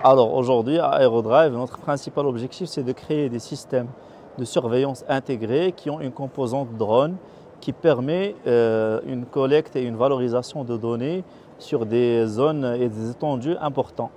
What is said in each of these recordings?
Alors aujourd'hui, à Aerodrive, notre principal objectif, c'est de créer des systèmes de surveillance intégrés qui ont une composante drone qui permet une collecte et une valorisation de données sur des zones et des étendues importants.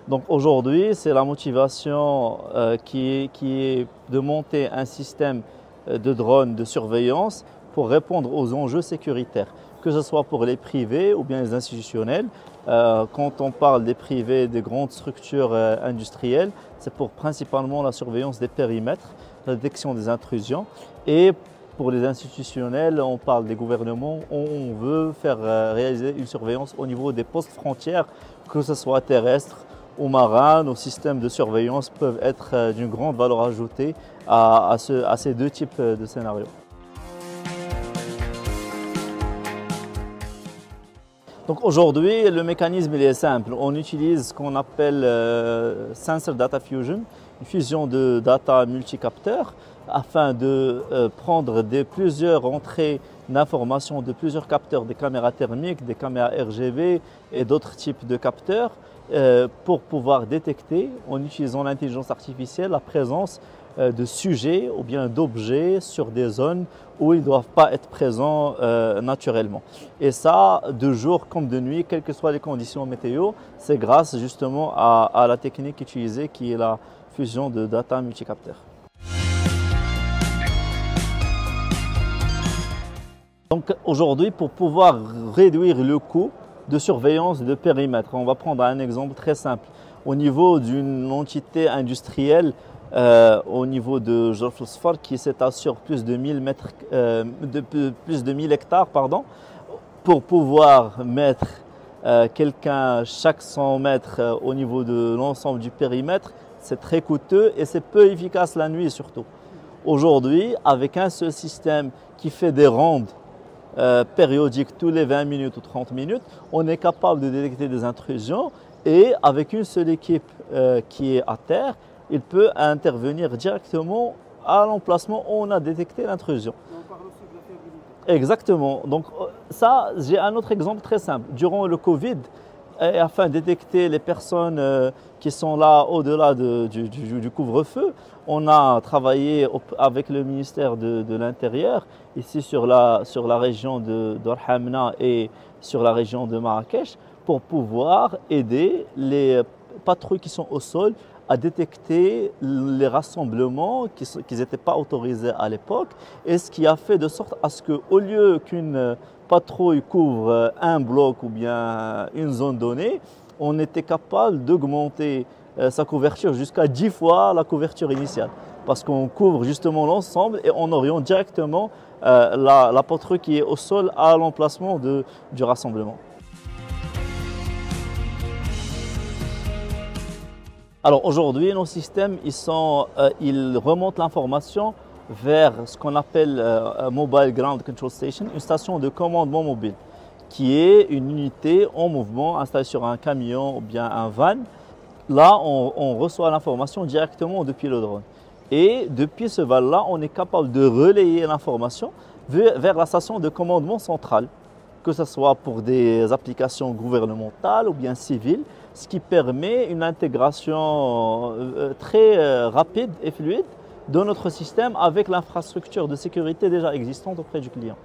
Donc aujourd'hui, c'est la motivation qui est de monter un système de drones de surveillance pour répondre aux enjeux sécuritaires, que ce soit pour les privés ou bien les institutionnels. Quand on parle des privés, des grandes structures industrielles, c'est pour principalement la surveillance des périmètres, la détection des intrusions. Et pour les institutionnels, on parle des gouvernements, on veut faire réaliser une surveillance au niveau des postes frontières, que ce soit terrestres ou marins. Nos systèmes de surveillance peuvent être d'une grande valeur ajoutée à ces deux types de scénarios. Donc aujourd'hui, le mécanisme il est simple. On utilise ce qu'on appelle Sensor Data Fusion, une fusion de data multicapteurs, afin de prendre plusieurs entrées d'informations de plusieurs capteurs, des caméras thermiques, des caméras RGB et d'autres types de capteurs, pour pouvoir détecter, en utilisant l'intelligence artificielle, la présence de sujets ou bien d'objets sur des zones où ils ne doivent pas être présents naturellement. Et ça, de jour comme de nuit, quelles que soient les conditions météo, c'est grâce justement à la technique utilisée qui est la fusion de data multicapteurs. Donc aujourd'hui, pour pouvoir réduire le coût de surveillance de périmètre, on va prendre un exemple très simple. Au niveau d'une entité industrielle, au niveau de Jolfosfor qui s'étale sur plus de 1000 hectares, pardon, pour pouvoir mettre quelqu'un chaque 100 mètres au niveau de l'ensemble du périmètre, c'est très coûteux et c'est peu efficace la nuit surtout. Aujourd'hui, avec un seul système qui fait des rondes périodiques tous les 20 minutes ou 30 minutes, on est capable de détecter des intrusions et avec une seule équipe qui est à terre, il peut intervenir directement à l'emplacement où on a détecté l'intrusion. On parle aussi de la fiabilité. Exactement. Donc ça, j'ai un autre exemple très simple. Durant le Covid, afin de détecter les personnes qui sont là au-delà du couvre-feu, on a travaillé avec le ministère de l'Intérieur, ici sur la région d'Orhamna et sur la région de Marrakech, pour pouvoir aider les patrouilles qui sont au sol à détecter les rassemblements qui n'étaient pas autorisés à l'époque, et ce qui a fait de sorte à ce qu'au lieu qu'une patrouille couvre un bloc ou bien une zone donnée, on était capable d'augmenter sa couverture jusqu'à 10 fois la couverture initiale, parce qu'on couvre justement l'ensemble et on oriente directement la patrouille qui est au sol à l'emplacement du rassemblement. Alors aujourd'hui, nos systèmes, ils remontent l'information vers ce qu'on appelle Mobile Ground Control Station, une station de commandement mobile, qui est une unité en mouvement installée sur un camion ou bien un van. Là, on reçoit l'information directement depuis le drone. Et depuis ce van-là, on est capable de relayer l'information vers la station de commandement centrale, que ce soit pour des applications gouvernementales ou bien civiles, ce qui permet une intégration très rapide et fluide de notre système avec l'infrastructure de sécurité déjà existante auprès du client.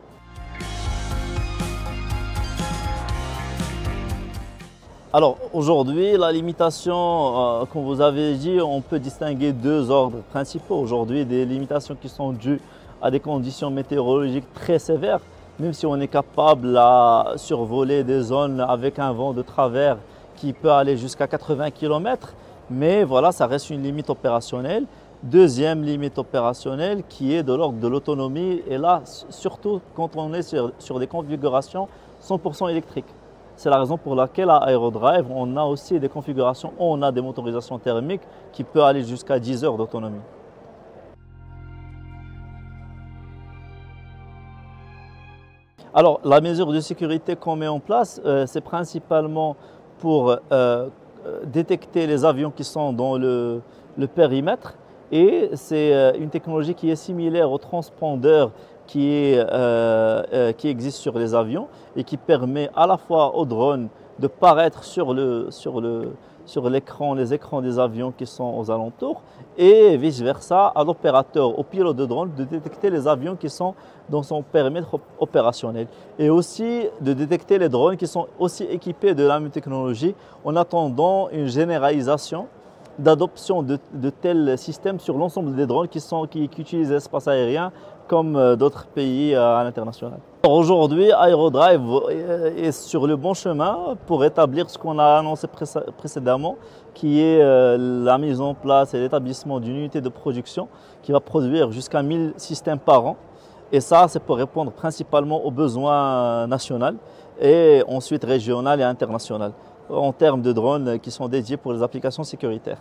Alors aujourd'hui, la limitation, comme vous avez dit, on peut distinguer deux ordres principaux. Aujourd'hui, des limitations qui sont dues à des conditions météorologiques très sévères, même si on est capable à survoler des zones avec un vent de travers qui peut aller jusqu'à 80 km, mais voilà, ça reste une limite opérationnelle. Deuxième limite opérationnelle qui est de l'ordre de l'autonomie, et là, surtout quand on est sur des configurations 100% électriques. C'est la raison pour laquelle à Aerodrive, on a aussi des configurations où on a des motorisations thermiques qui peuvent aller jusqu'à 10 heures d'autonomie. Alors, la mesure de sécurité qu'on met en place, c'est principalement pour détecter les avions qui sont dans le périmètre, et c'est une technologie qui est similaire au transpondeur qui existe sur les avions et qui permet à la fois aux drones de paraître sur sur les écrans des avions qui sont aux alentours et vice-versa à l'opérateur, au pilote de drone de détecter les avions qui sont dans son périmètre opérationnel et aussi de détecter les drones qui sont aussi équipés de la même technologie en attendant une généralisation d'adoption de tels systèmes sur l'ensemble des drones qui utilisent l'espace aérien comme d'autres pays à l'international. Aujourd'hui, Aerodrive est sur le bon chemin pour établir ce qu'on a annoncé précédemment, qui est la mise en place et l'établissement d'une unité de production qui va produire jusqu'à 1000 systèmes par an. Et ça, c'est pour répondre principalement aux besoins nationaux et ensuite régionaux et internationaux en termes de drones qui sont dédiés pour les applications sécuritaires.